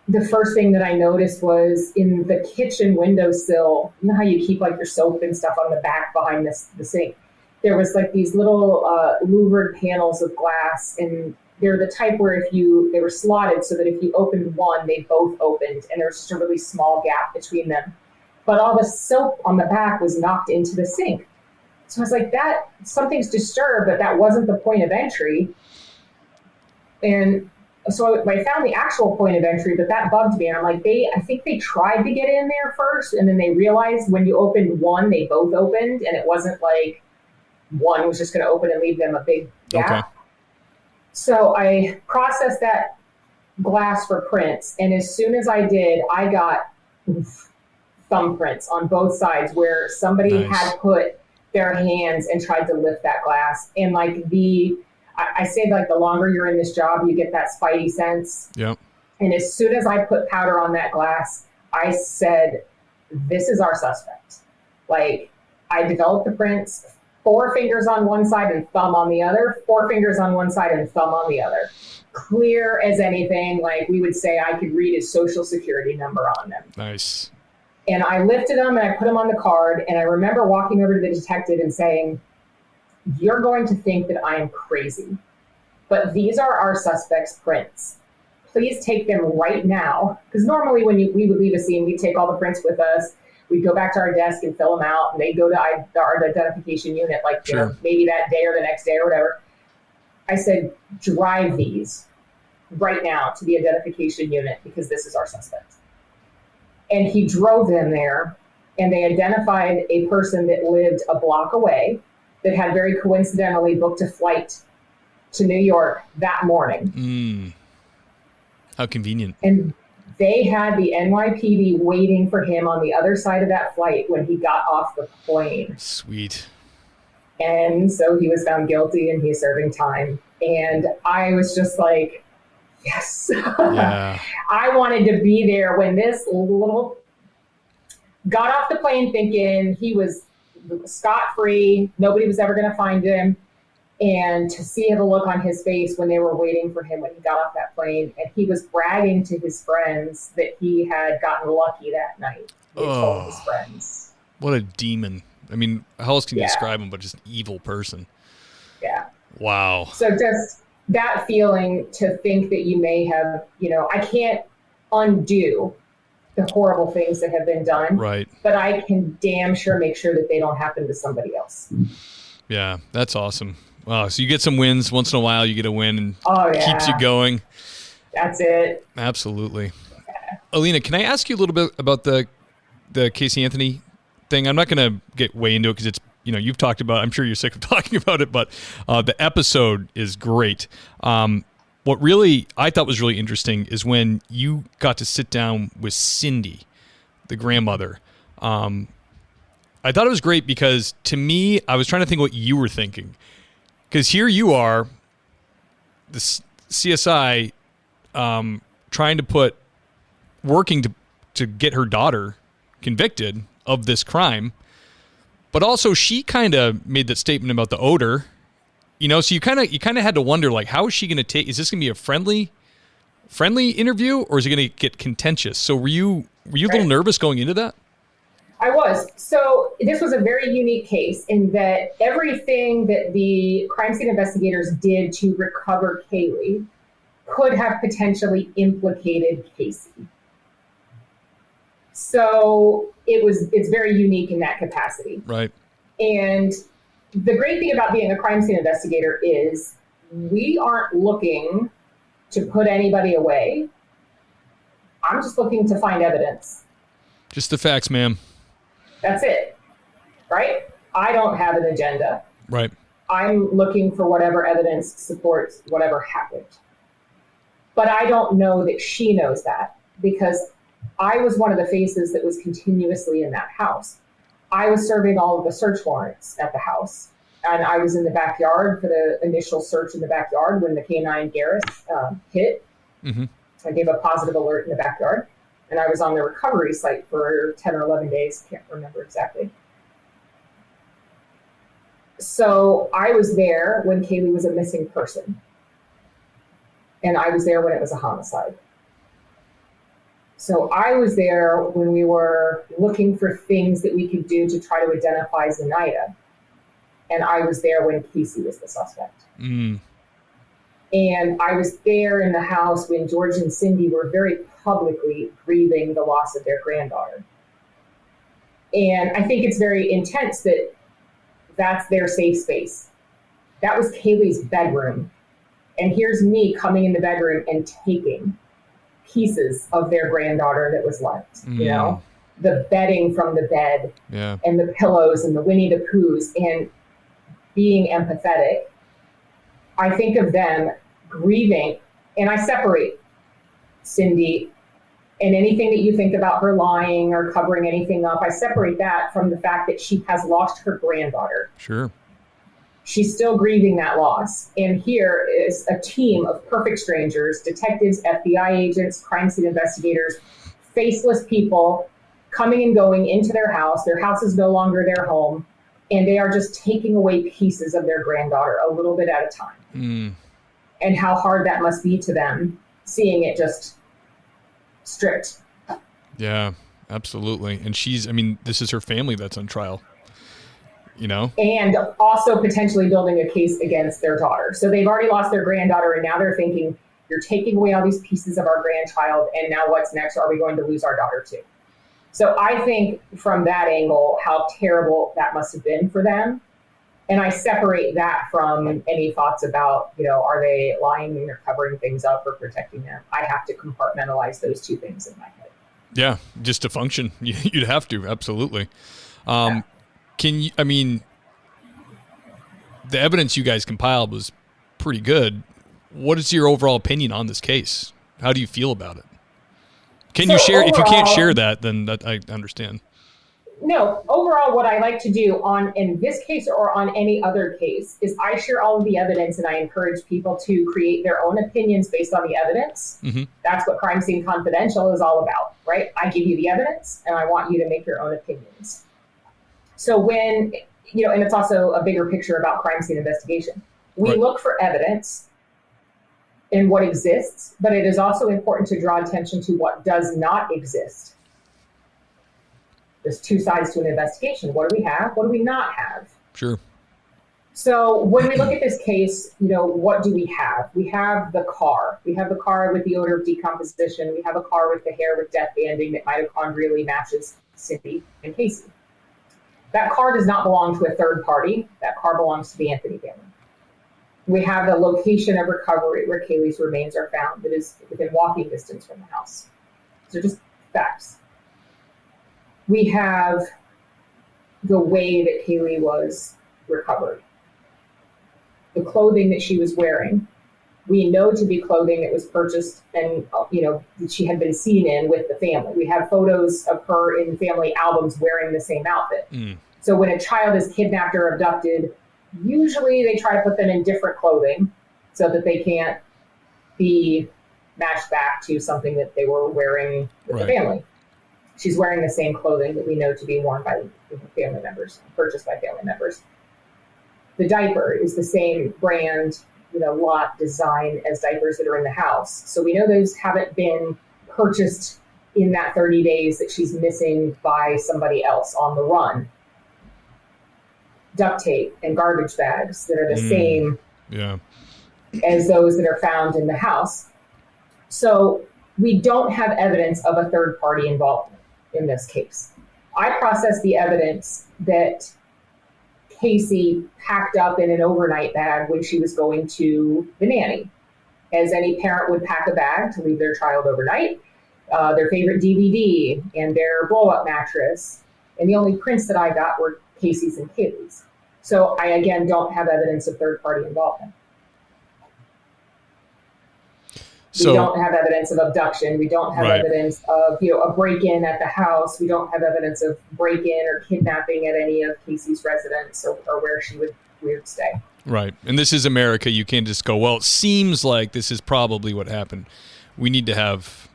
the first thing that I noticed was in the kitchen windowsill, you know how you keep like your soap and stuff on the back behind the sink? There was like these little louvered panels of glass, and they're the type where they were slotted so that if you opened one, they both opened, and there's just a really small gap between them. But all the soap on the back was knocked into the sink. So I was like, something's disturbed, but that wasn't the point of entry. And so I found the actual point of entry, but that bugged me. And I'm like, I think they tried to get in there first, and then they realized when you opened one, they both opened, and it wasn't like one was just going to open and leave them a big gap. Okay. So I processed that glass for prints, and as soon as I did, I got thumbprints on both sides where somebody had put their hands and tried to lift that glass. And like I say, like, the longer you're in this job, you get that spidey sense. Yep. And as soon as I put powder on that glass, I said, this is our suspect. Like, I developed the prints, 4 fingers on one side and thumb on the other, 4 fingers on one side and thumb on the other. Clear as anything. Like, we would say I could read his social security number on them. Nice. And I lifted them and I put them on the card. And I remember walking over to the detective and saying, you're going to think that I am crazy, but these are our suspect's prints. Please take them right now. Because normally when we would leave a scene, we'd take all the prints with us. We'd go back to our desk and fill them out, and they'd go to our identification unit, like, you know, maybe that day or the next day or whatever. I said, drive these right now to the identification unit, because this is our suspect. And he drove them there, and they identified a person that lived a block away that had very coincidentally booked a flight to New York that morning. How convenient. And they had the NYPD waiting for him on the other side of that flight when he got off the plane. Sweet. And so he was found guilty, and he's serving time. And I was just like, yes. Yeah. I wanted to be there when this little got off the plane thinking he was scot-free, nobody was ever going to find him, and to see the look on his face when they were waiting for him when he got off that plane, and he was bragging to his friends that he had gotten lucky that night. He told his friends. What a demon. I mean, how else can you describe him but just evil person? Yeah. Wow. So just that feeling to think that you may have, you know, I can't undo the horrible things that have been done. Right. But I can damn sure make sure that they don't happen to somebody else. Yeah, that's awesome. Wow. So you get some wins once in a while. You get a win, and keeps you going. That's it. Absolutely. Yeah. Alina, can I ask you a little bit about the Casey Anthony thing? I'm not going to get way into it because it's, you know, you've talked about, I'm sure you're sick of talking about it, but the episode is great. What really I thought was really interesting is when you got to sit down with Cindy, the grandmother. I thought it was great because, to me, I was trying to think what you were thinking. Because here you are, the CSI, trying to working to get her daughter convicted of this crime. But also she kind of made that statement about the odor. You know, so you kind of had to wonder, like, how is she going to is this going to be a friendly friendly interview, or is it going to get contentious? So were you a little nervous going into that? I was. So this was a very unique case in that everything that the crime scene investigators did to recover Kaylee could have potentially implicated Casey. So it's very unique in that capacity. Right. And the great thing about being a crime scene investigator is we aren't looking to put anybody away. I'm just looking to find evidence. Just the facts, ma'am. That's it, right? I don't have an agenda. Right. I'm looking for whatever evidence supports whatever happened. But I don't know that she knows that, because I was one of the faces that was continuously in that house. I was serving all of the search warrants at the house, and I was in the backyard for the initial search in the backyard when the canine Garrus hit. Mm-hmm. I gave a positive alert in the backyard. And I was on the recovery site for 10 or 11 days. Can't remember exactly. So I was there when Kaylee was a missing person. And I was there when it was a homicide. So I was there when we were looking for things that we could do to try to identify Zenaida. And I was there when Casey was the suspect. Mm. And I was there in the house when George and Cindy were very publicly grieving the loss of their granddaughter. And I think it's very intense that that's their safe space. That was Kaylee's bedroom. And here's me coming in the bedroom and taking pieces of their granddaughter that was left, you know, the bedding from the bed and the pillows and the Winnie the Poohs, and being empathetic. I think of them grieving, and I separate Cindy and anything that you think about her lying or covering anything up. I separate that from the fact that she has lost her granddaughter. Sure. She's still grieving that loss. And here is a team of perfect strangers, detectives, FBI agents, crime scene investigators, faceless people coming and going into their house. Their house is no longer their home. And they are just taking away pieces of their granddaughter a little bit at a time. Mm. And how hard that must be to them, seeing it just stripped. Yeah, absolutely. And this is her family that's on trial, you know? And also potentially building a case against their daughter. So they've already lost their granddaughter, and now they're thinking, you're taking away all these pieces of our grandchild, and now what's next? Are we going to lose our daughter too? So I think from that angle, how terrible that must have been for them. And I separate that from any thoughts about, are they lying and they're covering things up or protecting them? I have to compartmentalize those two things in my head. Yeah, just to function. You'd have to, absolutely. The evidence you guys compiled was pretty good. What is your overall opinion on this case? How do you feel about it? Can you share? If you can't share that, then I understand. No, overall, what I like to do in this case or on any other case is I share all of the evidence, and I encourage people to create their own opinions based on the evidence. Mm-hmm. That's what Crime Scene Confidential is all about, right? I give you the evidence, and I want you to make your own opinions. So when, and it's also a bigger picture about crime scene investigation. We look for evidence in what exists, but it is also important to draw attention to what does not exist. There's two sides to an investigation. What do we have? What do we not have? Sure. So when we look at this case, what do we have? We have the car. We have the car with the odor of decomposition. We have a car with the hair with death banding that mitochondrially matches Cindy and Casey. That car does not belong to a third party. That car belongs to the Anthony family. We have the location of recovery where Kaylee's remains are found that is within walking distance from the house. So just facts. We have the way that Kaylee was recovered. The clothing that she was wearing, we know to be clothing that was purchased and, that she had been seen in with the family. We have photos of her in family albums wearing the same outfit. Mm. So when a child is kidnapped or abducted, usually they try to put them in different clothing so that they can't be matched back to something that they were wearing with the family. She's wearing the same clothing that we know to be worn by family members, purchased by family members. The diaper is the same brand lot design as diapers that are in the house. So we know those haven't been purchased in that 30 days that she's missing by somebody else on the run. Duct tape and garbage bags that are the same as those that are found in the house. So we don't have evidence of a third party involvement in this case. I processed the evidence that Casey packed up in an overnight bag when she was going to the nanny, as any parent would pack a bag to leave their child overnight, their favorite DVD and their blow-up mattress. And the only prints that I got were Casey's and Kaylee's. So I, again, don't have evidence of third-party involvement. We don't have evidence of abduction. We don't have evidence of, a break-in at the house. We don't have evidence of break-in or kidnapping at any of Casey's residence or where she would stay. Right. And this is America. You can't just go, well, it seems like this is probably what happened. We need to have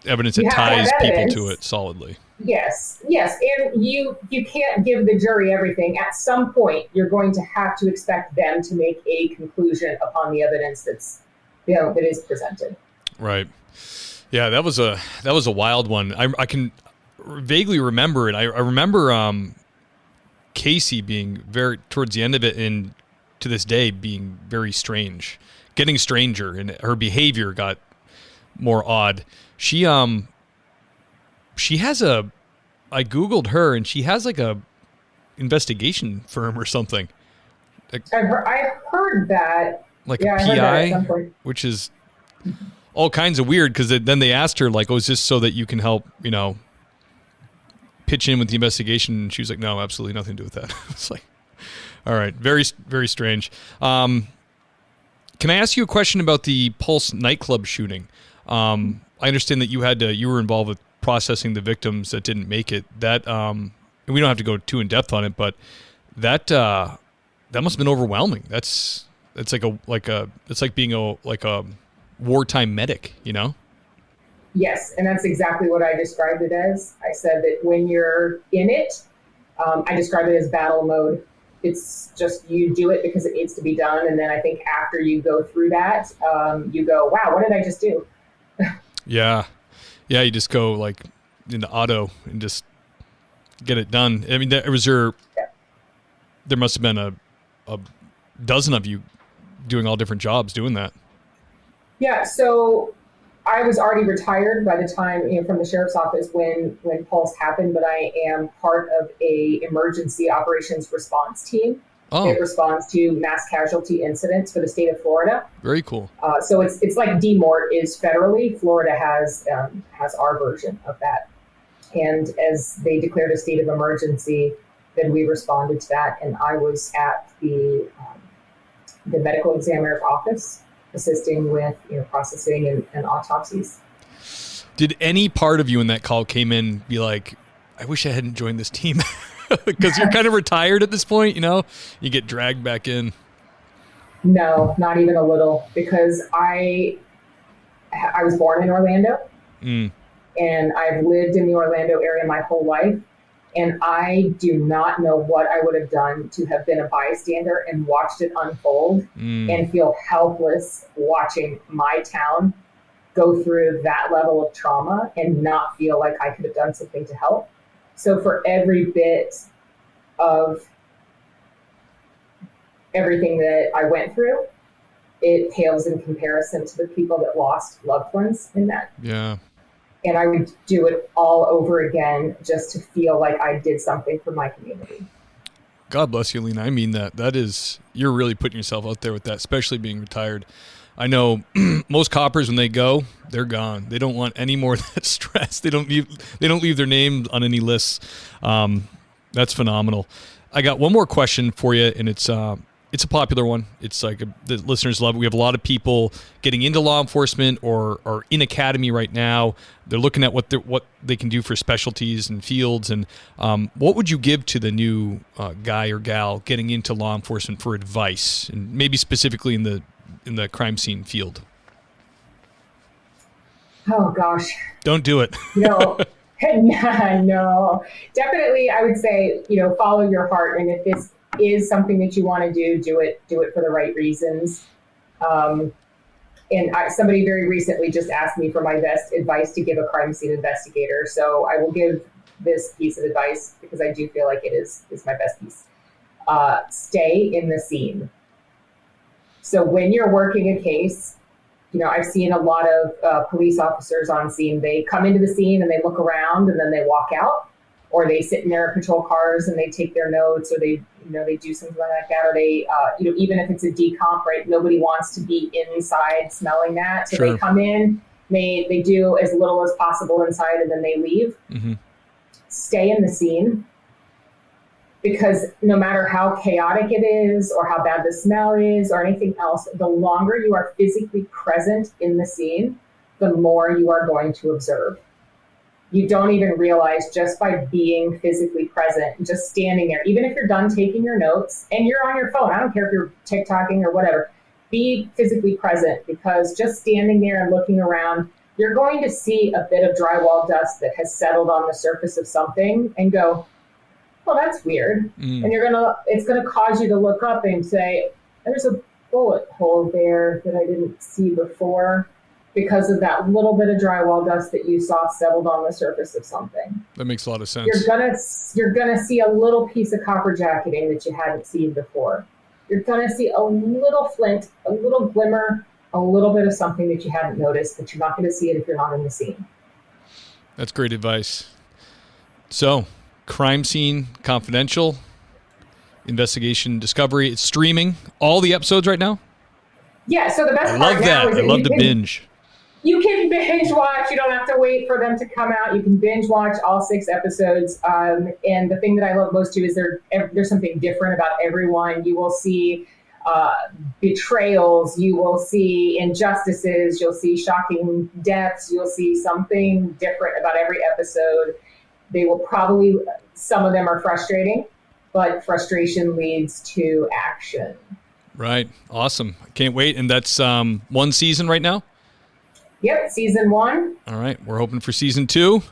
evidence that ties people to it solidly. Yes. And you can't give the jury everything. At some point, you're going to have to expect them to make a conclusion upon the evidence that is presented. Right. Yeah, that was a wild one. I can vaguely remember it. I remember Casey being very towards the end of it, and to this day being very strange, getting stranger, and her behavior got more odd. She has I Googled her, and she has like a investigation firm or something. I've heard that. Like a PI, which is all kinds of weird, because then they asked her, like, oh, is this so that you can help, pitch in with the investigation? And she was like, no, absolutely nothing to do with that. It's like, all right, very, very strange. Can I ask you a question about the Pulse nightclub shooting? I understand that you were involved with processing the victims that didn't make it. That and we don't have to go too in depth on it, but that must have been overwhelming. It's like being a wartime medic, Yes, and that's exactly what I described it as. I said that when you're in it, I described it as battle mode. It's just you do it because it needs to be done, and then I think after you go through that, you go, "Wow, what did I just do?" Yeah, you just go like into auto and just get it done. I mean, there must have been a dozen of you doing all different jobs doing that. Yeah, so I was already retired by the time, from the sheriff's office when Pulse happened, but I am part of a emergency operations response team. It responds to mass casualty incidents for the state of Florida. Very cool. So it's like DMORT is federally. Florida has our version of that. And as they declared a state of emergency, then we responded to that. And I was at the medical examiner's office, assisting with processing and autopsies. Did any part of you in that call came in be like, I wish I hadn't joined this team? Because you're kind of retired at this point, you get dragged back in. No, not even a little, because I was born in Orlando, and I've lived in the Orlando area my whole life. And I do not know what I would have done to have been a bystander and watched it unfold and feel helpless watching my town go through that level of trauma and not feel like I could have done something to help. So for every bit of everything that I went through, it pales in comparison to the people that lost loved ones in that. Yeah. And I would do it all over again just to feel like I did something for my community. God bless you, Alina. I mean that is, you're really putting yourself out there with that, especially being retired. I know most coppers, when they go, they're gone. They don't want any more of that stress. They don't leave their name on any lists. That's phenomenal. I got one more question for you, and it's a popular one. It's like the listeners love it. We have a lot of people getting into law enforcement or are in academy right now. They're looking at what they can do for specialties and fields. And what would you give to the new guy or gal getting into law enforcement for advice, and maybe specifically in the crime scene field? Oh gosh, don't do it. No, definitely. I would say follow your heart, and if this is something that you want to do it for the right reasons. Somebody very recently just asked me for my best advice to give a crime scene investigator. So I will give this piece of advice because I do feel like it is my best piece. Stay in the scene. So when you're working a case, I've seen a lot of police officers on scene. They come into the scene and they look around and then they walk out, or they sit in their patrol cars and they take their notes, or they do something like that, or they, even if it's a decomp, right? Nobody wants to be inside smelling that. So Sure. They come in, they do as little as possible inside, and then they leave. Mm-hmm. Stay in the scene, because no matter how chaotic it is or how bad the smell is or anything else, the longer you are physically present in the scene, the more you are going to observe. You don't even realize, just by being physically present, just standing there, even if you're done taking your notes and you're on your phone, I don't care if you're TikToking or whatever, be physically present, because just standing there and looking around, you're going to see a bit of drywall dust that has settled on the surface of something and go, well, that's weird. And it's gonna cause you to look up and say, there's a bullet hole there that I didn't see before, because of that little bit of drywall dust that you saw settled on the surface of something. That makes a lot of sense. You're gonna see a little piece of copper jacketing that you hadn't seen before. You're gonna see a little flint, a little glimmer, a little bit of something that you hadn't noticed, but you're not gonna see it if you're not in the scene. That's great advice. So, Crime Scene Confidential, Investigation Discovery. It's streaming. All the episodes right now? Yeah, so the best I part love now that. is I love the binge. You can binge watch. You don't have to wait for them to come out. You can binge watch all 6 episodes. And the thing that I love most too is there's something different about everyone. You will see betrayals. You will see injustices. You'll see shocking deaths. You'll see something different about every episode. They will probably, some of them are frustrating, but frustration leads to action. Right. Awesome. I can't wait. And that's one season right now? Yep, season 1. All right. We're hoping for season 2.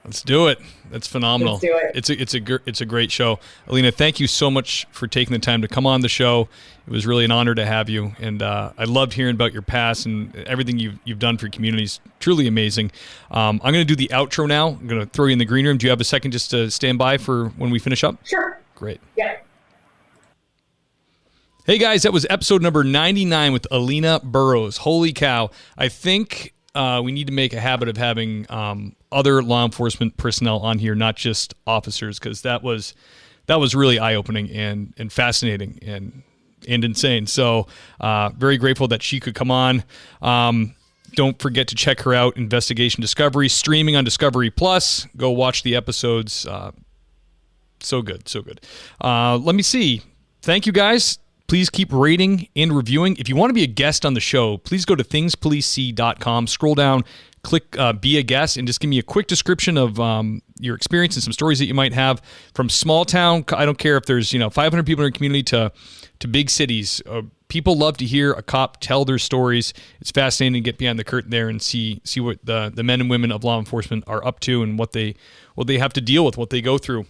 Let's do it. That's phenomenal. Let's do it. It's a great show. Alina, thank you so much for taking the time to come on the show. It was really an honor to have you, and I loved hearing about your past and everything you've done for communities. Truly amazing. I'm going to do the outro now. I'm going to throw you in the green room. Do you have a second just to stand by for when we finish up? Sure. Great. Yeah. Hey guys, that was episode number 99 with Alina Burroughs. Holy cow. I think we need to make a habit of having other law enforcement personnel on here, not just officers, because that was really eye-opening and fascinating and insane. So very grateful that she could come on. Don't forget to check her out, Investigation Discovery, streaming on Discovery Plus. Go watch the episodes. So good, so good. Let me see. Thank you guys. Please keep rating and reviewing. If you want to be a guest on the show, please go to thingspolicec.com, scroll down, click Be a Guest, and just give me a quick description of your experience and some stories that you might have from small town. I don't care if there's 500 people in your community to big cities. People love to hear a cop tell their stories. It's fascinating to get behind the curtain there and see what the men and women of law enforcement are up to and what they have to deal with, what they go through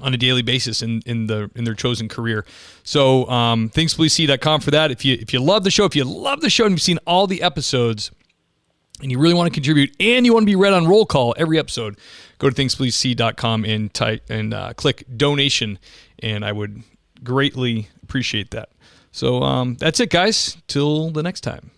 on a daily basis in their chosen career. So thingspolicec.com for that. If you love the show, and you've seen all the episodes and you really want to contribute and you want to be read on roll call every episode, go to thingspolicec.com and click donation, and I would greatly appreciate that. So that's it, guys. Till the next time.